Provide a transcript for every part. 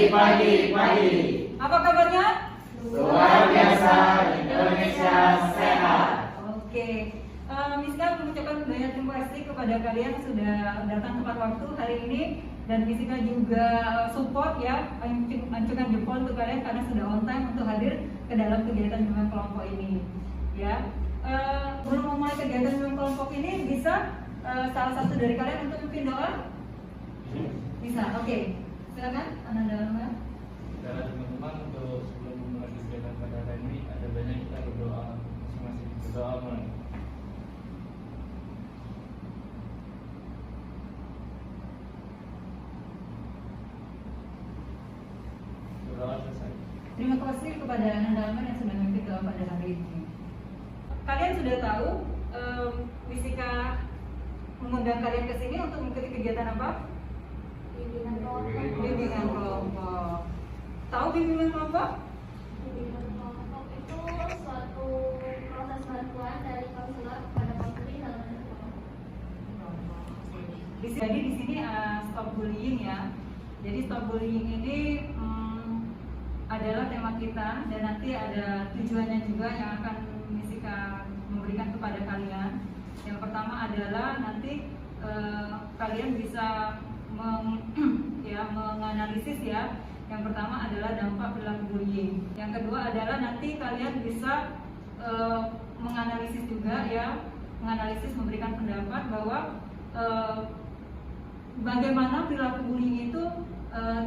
Pagi. Apa kabarnya? Luar biasa, Indonesia sehat. Oke. Miska mengucapkan banyak terima kasih kepada kalian yang sudah datang tepat waktu hari ini, dan Miska juga support ya, ancungkan jempol untuk kalian karena sudah on time untuk hadir ke dalam kegiatan bimbingan kelompok ini. Ya. Sebelum memulai kegiatan bimbingan kelompok ini, bisa salah satu dari kalian untuk memimpin doa? Bisa. Oke. Silakan, Anda dalamnya. Saudara teman-teman, untuk sebelum memulai kegiatan pada hari ini ada banyak kita berdoa masing-masing. Berdoa mulai. Berdoa selesai. Terima kasih kepada Anda dalamnya yang sudah memimpin doa pada hari ini. Kalian sudah tahu Misika mengundang kalian ke sini untuk mengikuti kegiatan apa? Bimbingan kelompok. Tahu bimbingan kelompok? Bimbingan kelompok itu suatu proses bantuan dari konselor kepada konseling dalam kelompok. Jadi di sini stop bullying ya. Jadi stop bullying ini adalah tema kita, dan nanti ada tujuannya juga yang akan Misika memberikan kepada kalian. Yang pertama adalah nanti kalian bisa menganalisis ya. Yang pertama adalah dampak perilaku bullying. Yang kedua adalah nanti kalian bisa menganalisis juga ya, menganalisis, memberikan pendapat bahwa bagaimana perilaku bullying itu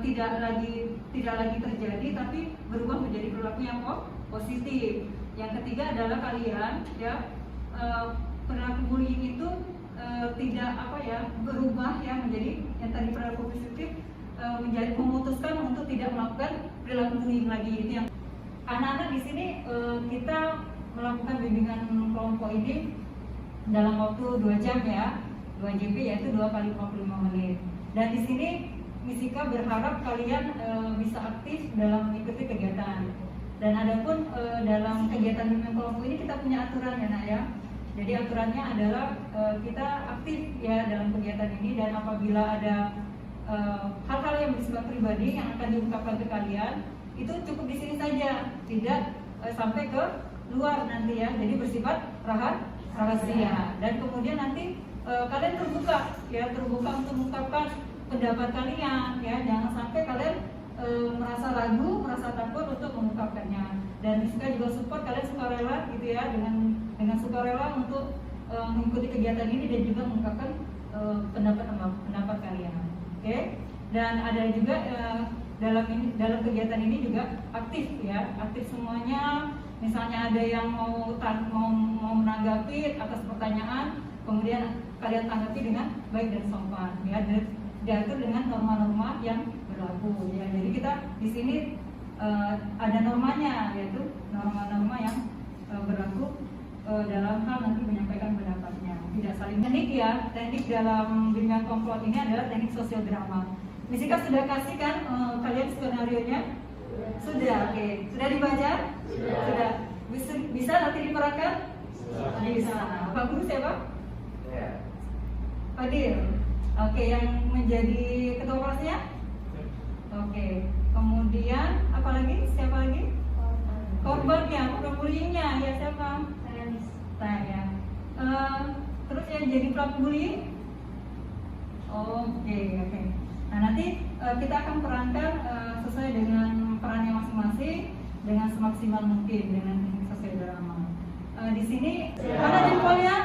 tidak lagi terjadi, tapi berubah menjadi perilaku yang positif. Yang ketiga adalah kalian ya, perilaku bullying itu tidak berubah ya menjadi yang tadi perilaku positif, menjadi memutuskan untuk tidak melakukan perilaku bullying lagi. Itu yang anak-anak di sini kita melakukan bimbingan kelompok ini dalam waktu 2 jam ya, 2 JP, yaitu 2 kali 45 menit. Dan di sini Misika berharap kalian bisa aktif dalam mengikuti kegiatan. Dan adapun dalam kegiatan bimbingan kelompok ini kita punya aturan ya nak ya. Jadi aturannya adalah kita aktif ya dalam kegiatan ini, dan apabila ada hal-hal yang bersifat pribadi yang akan diungkapkan ke kalian, itu cukup di sini saja, tidak sampai ke luar nanti ya. Jadi bersifat rahasia. Dan kemudian nanti kalian terbuka untuk mengungkapkan pendapat kalian ya. Jangan sampai kalian merasa ragu, merasa takut untuk mengungkapkannya. Dan Misika juga support kalian sukarela gitu ya, dengan sukarela untuk mengikuti kegiatan ini dan juga mengungkapkan pendapat kalian. Oke? Dan ada juga dalam kegiatan ini juga aktif ya, aktif semuanya. Misalnya ada yang mau menanggapi atas pertanyaan, kemudian kalian tanggapi dengan baik dan sopan ya, diatur dengan norma-norma yang berlaku ya. Jadi kita di sini ada normanya, yaitu norma-norma yang berlaku dalam hal nanti menyampaikan pendapatnya, tidak saling teknik ya. Teknik dalam bimbingan kelompok ini adalah teknik sosial drama. Misika sudah kasih kan kalian skenario-nya? Sudah, oke. Sudah dibaca? Sudah. Bisa nanti diperankan? Bisa. Pak Guru siapa? Fadil. Oke, yang menjadi ketua kelasnya? Oke. Kemudian apa lagi? Siapa lagi? Korbannya, korban bullyingnya ya siapa? Saya. Terus yang jadi pelaku bullying? Oke. Nah nanti kita akan perankan sesuai dengan perannya masing-masing dengan semaksimal mungkin dengan teknik sosial drama. Di sini mana jempolnya?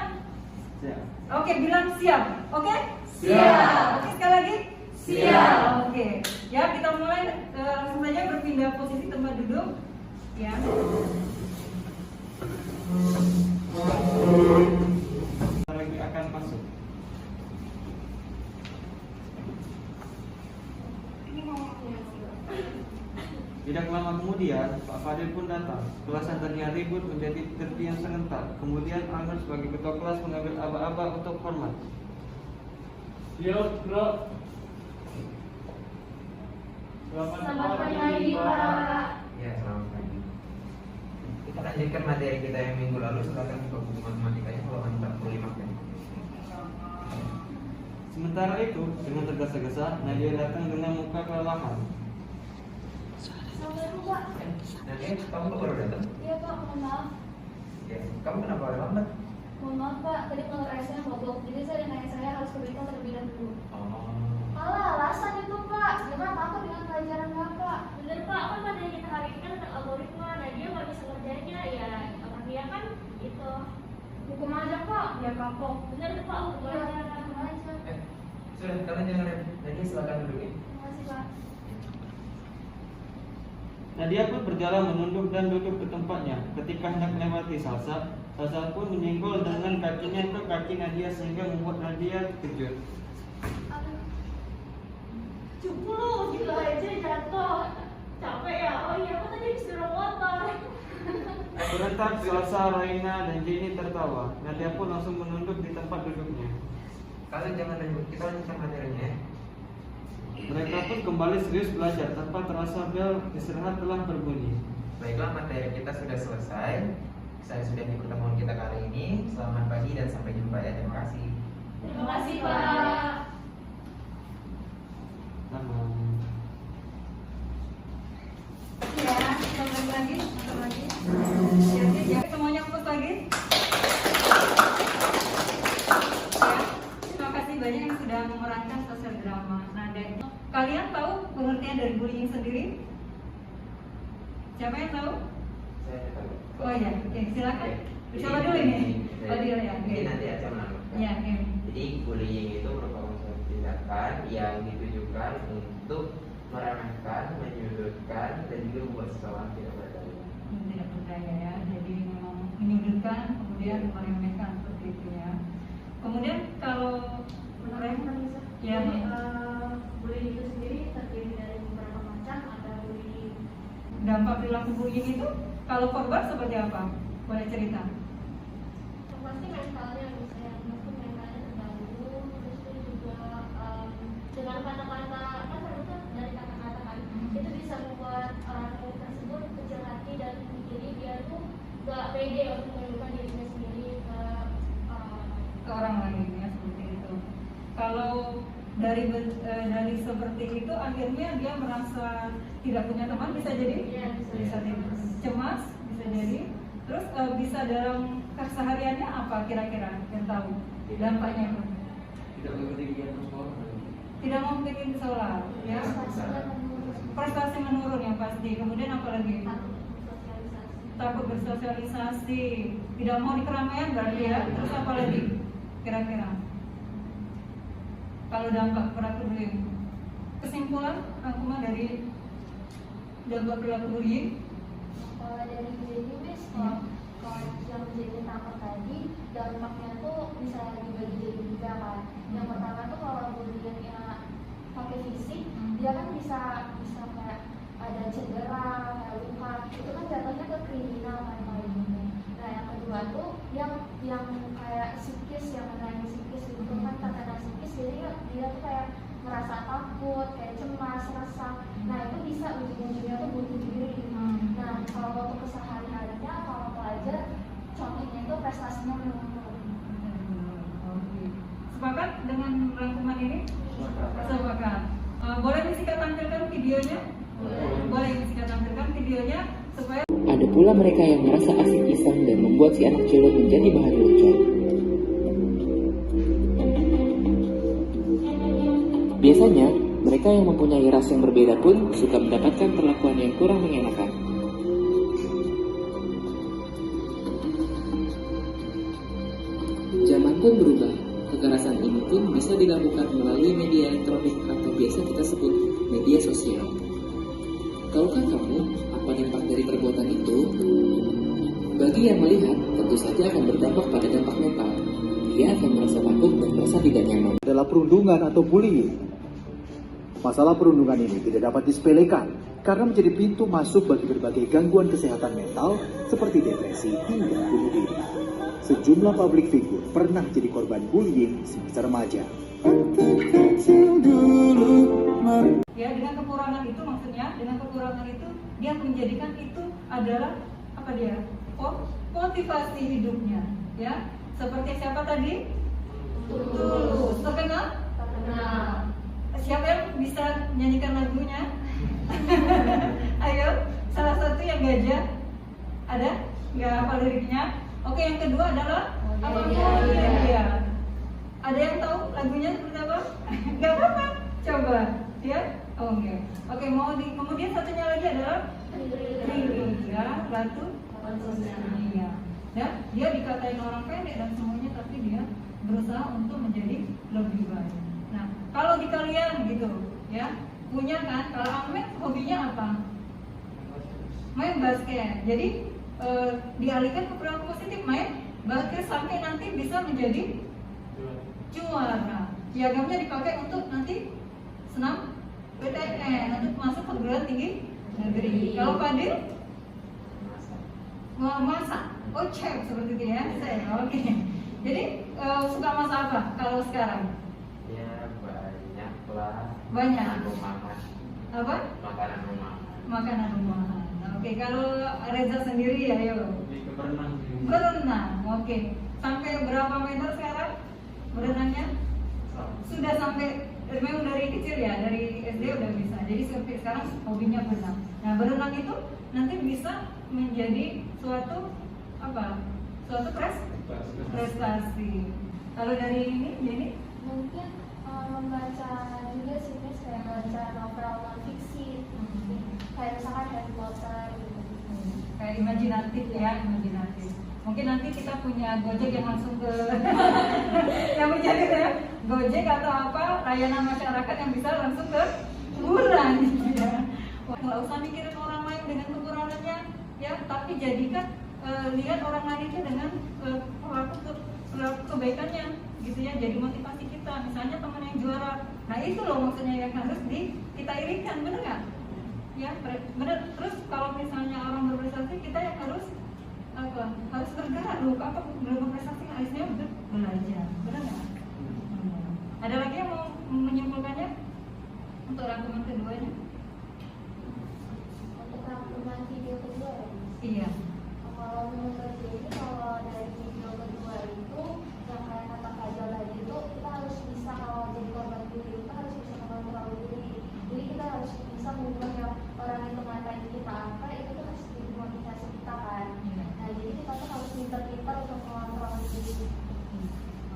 Siap. Oke, bilang siap. Oke? Siap. Oke, sekali lagi? Siap. Oke. Ya, kita mulai langsung saja berpindah posisi tempat duduk. Ya. Lagi akan masuk. Tidak lama kemudian, Pak Fadil pun datang. Kelas yang tadinya ribut menjadi terdiam sebentar. Kemudian Angger sebagai ketua kelas mengambil aba-aba untuk hormat. Yo, bro. Selamat pagi, Pak. Ya, selamat pagi. Kita lanjutkan materi kita yang minggu lalu. Silakan buka buku matematikanya kalau Anda perlu limatkan. Sementara itu, dengan tergesa-gesa, Nadia datang dengan muka kelelahan. sampai lupa. Nadia, kamu kok baru datang? Iya Pak, mohon maaf. Ya, kamu kenapa lambat? Mohon maaf Pak, tadi pengeresnya mogok. Jadi saya harus ke bengkel terlebih dahulu. Oh. Alah, alasan itu Pak. Jangan takut dengan pelajaran Bapak. Bener Pak, kan materi kita hari ini kan tentang algoritma. Nah dia nggak bisa ngerjainnya ya. Apa dia kan itu hukum aja Pak. Ya kapok. Bener Pak, hukum aja. Hukum aja. Sudah, kalian jangan rem. Nadia silakan duduk ya. Terima kasih Pak. Nadia pun berjalan menunduk dan duduk ke tempatnya. Ketika hendak melewati Salsa, Salsa pun menyenggol dengan kakinya ke kaki Nadia sehingga membuat Nadia terkejut. Aduh. Cukup lu, gila aja jatuh. Capek ya? Oh iya, aku tadi habis dorong motor. Serentak Salsa, Raina, dan Jenny tertawa. Nadia pun langsung menunduk di tempat duduknya. Kalian jangan ribut, kita lanjutkan materinya ya. Mereka pun kembali serius belajar tanpa terasa bel istirahat telah berbunyi. Baiklah, materi kita sudah selesai. Saya sudah di pertemuan kita kali ini. Selamat pagi dan sampai jumpa ya. Terima kasih. Terima kasih Pak. Selamat. Ya, selamat lagi, selamat lagi. Ya, semuanya fokus lagi. Ya, terima kasih banyak yang sudah memerankan sosial drama. Nah, dan kalian tahu pengertian dari bullying sendiri? Siapa yang tahu? Saya tahu. Oh ya, oke, silakan. Oke. Coba dulu ini. Oh dia ya. Mungkin nanti aja menambahkan. Ya, oke. Jadi bullying itu merupakan suatu tindakan yang ditujukan untuk meremehkan, menyudutkan, dan juga membuat seseorang tidak berdaya. Tidak berdaya ya, jadi memang menyudutkan, kemudian meremehkan seperti itu ya. Kemudian kalau ya, Bullying itu sendiri terdiri dari beberapa macam. Ada bullying. dampak perilaku bullying itu kalau korban seperti apa? Boleh cerita? Yang pasti mentalnya, misalnya mungkin mentalnya terganggu. Terus itu juga dengan kata-kata kan ternyata dari kata-kata kan itu bisa membuat orang tersebut kecil hati dan jadi dia tuh gak pede untuk menunjukkan dirinya sendiri Ke orang lain ya, seperti itu. Kalau dari seperti itu akhirnya dia merasa tidak punya teman, bisa jadi Iya, bisa jadi cemas, bisa jadi terus bisa dalam kesehariannya apa kira-kira yang tahu dampaknya? Tidak mengikuti kegiatan sekolah. Tidak mau bikin sekolah ya, prestasi menurun yang pasti. Kemudian apa lagi? Takut bersosialisasi, tidak mau di keramaian berarti ya. Terus apa lagi kira-kira kalau dampak perilaku bullying? Kesimpulan rangkuman dari dampak perilaku bullying? Kalau dari jadi mis, kalau yang menjadi dampak tadi dampaknya tuh bisa dibagi jadi tiga kan. Yang pertama tuh kalau bullyingnya pakai fisik, dia kan bisa kayak ada cedera, kayak luka, itu kan jatuhnya ke kriminal kan kalau ini. Nah yang kedua tuh yang kayak psikis, yang menarik psikis itu kan terkena psikis, jadi dia tuh kayak merasa takut, kayak cemas, resah. Nah itu bisa ujung-ujungnya tuh bunuh diri. Nah kalau untuk kesehariannya, kalau pelajar contohnya itu prestasinya menurun. Sepakat dengan rangkuman ini? Sepakat. Boleh Jessica tampilkan videonya? Boleh Jessica tampilkan videonya supaya Ada pula mereka yang merasa asik iseng dan membuat si anak culun menjadi bahan lucu. Biasanya, mereka yang mempunyai ras yang berbeda pun suka mendapatkan perlakuan yang kurang mengenakan. Zaman pun berubah. Kekerasan ini pun bisa dilakukan melalui media elektronik atau biasa kita sebut media sosial. Tahukah kamu apa dampak dari perbuatan itu? Bagi yang melihat, tentu saja akan berdampak pada dampak mental. Dia akan merasa takut dan merasa tidak nyaman. Adalah perundungan atau bullying. Masalah perundungan ini tidak dapat disepelekan karena menjadi pintu masuk bagi berbagai gangguan kesehatan mental seperti depresi hingga bunuh diri. Sejumlah publik figur pernah jadi korban bullying semasa remaja. ya dengan kekurangan itu, maksudnya dengan kekurangan itu dia menjadikan itu adalah apa dia? Motivasi hidupnya, ya. Seperti siapa tadi? Tulus. Terkenal? Terkenal. Siapa yang bisa nyanyikan lagunya? Ayo. nggak hafal liriknya. Oke, yang kedua adalah apa? Ya. Ada yang tahu lagunya seperti apa? Nggak apa-apa, coba ya. Oke, kemudian satunya lagi adalah ya, batu iya. Ya, dia dikatain orang pendek dan semuanya, tapi dia berusaha untuk menjadi lebih baik. Nah, kalau di kalian gitu, ya, punya kan? Kalau Ahmed hobinya apa? Main basket. Jadi dialihkan ke perilaku positif, main basket sampai nanti bisa menjadi juara. Piagamnya dipakai untuk nanti senam PTN, untuk masuk perguruan tinggi negeri. Kalau Fadil masak, chef seperti itu ya. Oke. Jadi suka masak apa kalau sekarang? Ya banyak lah. Banyak. Rumahan. Apa? Makanan rumahan. Makanan rumahan. Oke, kalau Reza sendiri ya, yuk. Berenang. Berenang. Oke. Sampai berapa meter sekarang berenangnya? Sudah sampai memang dari kecil ya, dari SD udah bisa. Jadi sampai sekarang hobinya berenang. Nah, berenang itu nanti bisa menjadi suatu apa? Suatu prestasi. Kalau dari ini, Mungkin membaca juga sih, Miss, kayak baca novel non fiksi, kayak misalkan Harry Potter gitu. kayak imajinatif ya, imajinatif. Mungkin nanti kita punya Gojek yang langsung ke yang menjadi ya, Gojek atau apa layanan masyarakat yang bisa langsung ke kuburan gitu ya. Nggak usah mikirin orang lain dengan kekurangannya ya, tapi jadikan lihat orang lain itu dengan perilaku kebaikannya gitu ya, jadi motivasi kita. Misalnya teman yang juara, nah itu loh maksudnya yang harus kita irikan, bener nggak? Ya bener. Terus kalau misalnya orang berprestasi, kita yang harus harus bergerak loh, apa belum berprestasi harusnya belajar, bener nggak? Ada lagi yang mau menyimpulkannya untuk rangkuman keduanya? Untuk rangkuman video kedua ya. Iya. Kalau menurut Jadi, kalau dari video kedua itu yang kayak kata Kak Jo tadi itu, kita harus bisa, kalau jadi korban bullying kita harus bisa mengontrol diri. Jadi kita harus bisa mengubah yang orang itu ngatain kita apa, itu tuh harus jadi motivasi kita kan. Nah, jadi kita tuh harus pintar-pintar untuk mengontrol diri.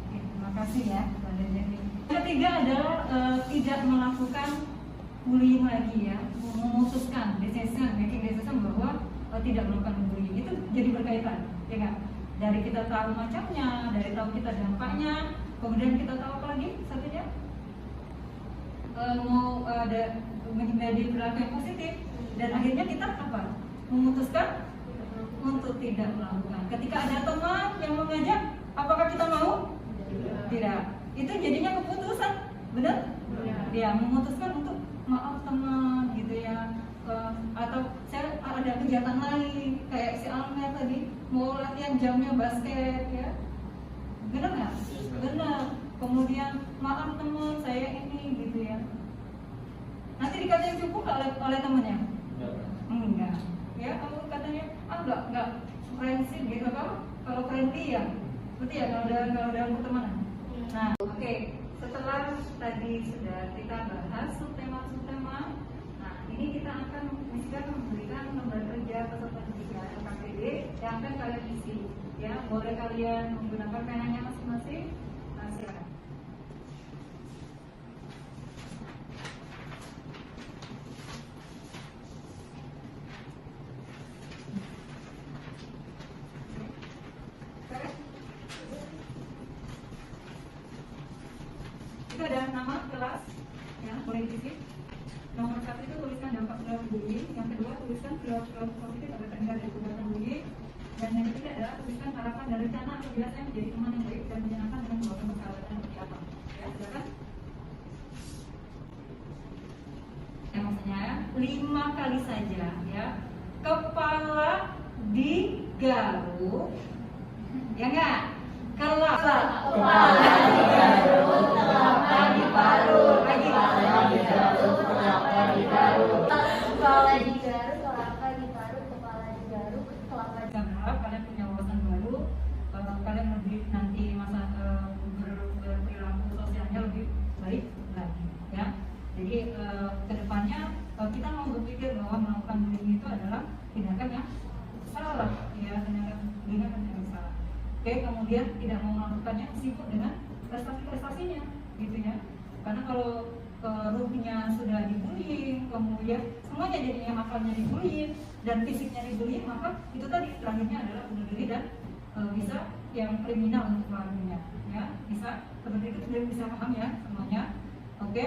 Oke, terima kasih ya Mbak Jenny. Yang ketiga adalah tidak melakukan bullying lagi ya, memutuskan making decision bahwa tidak melakukan bullying. Itu jadi berkaitan, ya kan? Dari kita tahu macamnya, dari tahu kita dampaknya, kemudian kita tahu apa lagi satunya, mau ada menjadi perilaku yang positif, dan akhirnya kita apa? Memutuskan untuk tidak melakukan. Ketika ada teman yang mengajak, apakah kita mau? Tidak. Itu jadinya keputusan, benar? Ya, memutuskan untuk maaf teman gitu ya. Atau saya ada kegiatan lain kayak si Almer tadi mau latihan jamnya basket ya, benar nggak? Benar. Kemudian maaf teman saya ini gitu ya, nanti dikatain cukup oleh temennya? Enggak ya, kamu katanya enggak friendship gitu, kalau friendly ya berarti ya kalau dalam pertemanan. Nah oke, setelah tadi sudah kita bahas subtema, nah ini kita akan memberikan lembar kerja peserta didik LKPD yang akan kalian isi ya. Boleh kalian menggunakan penanya masing-masing. Nah, silakan. Itu ada nama kelas ya, boleh diisi. Nomor 1 itu tuliskan dampak perilaku bullying, yang kedua tuliskan perilaku positif agar terhindar dari perbuatan bullying, dan yang ketiga adalah tuliskan harapan dan rencana apabila saya menjadi teman yang baik dan menyenangkan dengan membawa persahabatan seperti apa. Ya, silakan. Ya, maksudnya 5 kali saja ya. Kepala digaruk, ya enggak? Kepala digaruk, telapak diparut, lagi Kepala digaruk, telapak diparut, kepala digaruk, telapak Saya berharap kalian punya wawasan baru, kalian lebih nanti masa berperilaku sosialnya lebih baik lagi, ya. Jadi kedepannya kita mau berpikir bahwa melakukan bullying itu adalah tindakan yang salah, ya, tindakan prestasinya gitu ya. Karena kalau ruhnya sudah dibullying, kemudian semuanya jadinya akalnya dibullying dan fisiknya dibullying, maka itu tadi terakhirnya adalah bunuh diri dan bisa yang kriminal untuk pelakunya ya. Bisa seperti itu, sudah bisa paham ya semuanya. Oke.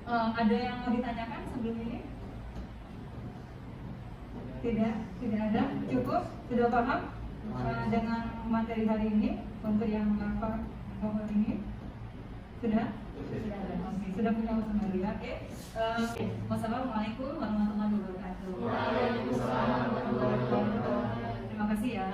Ada yang mau ditanyakan sebelum ini? Tidak ada. Cukup, sudah paham dengan materi hari ini untuk yang apa ini? Sudah ada. Oke, sudah punya summary ya. Oke. Wassalamualaikum warahmatullahi wabarakatuh. Waalaikumsalam warahmatullahi wabarakatuh. Terima kasih ya.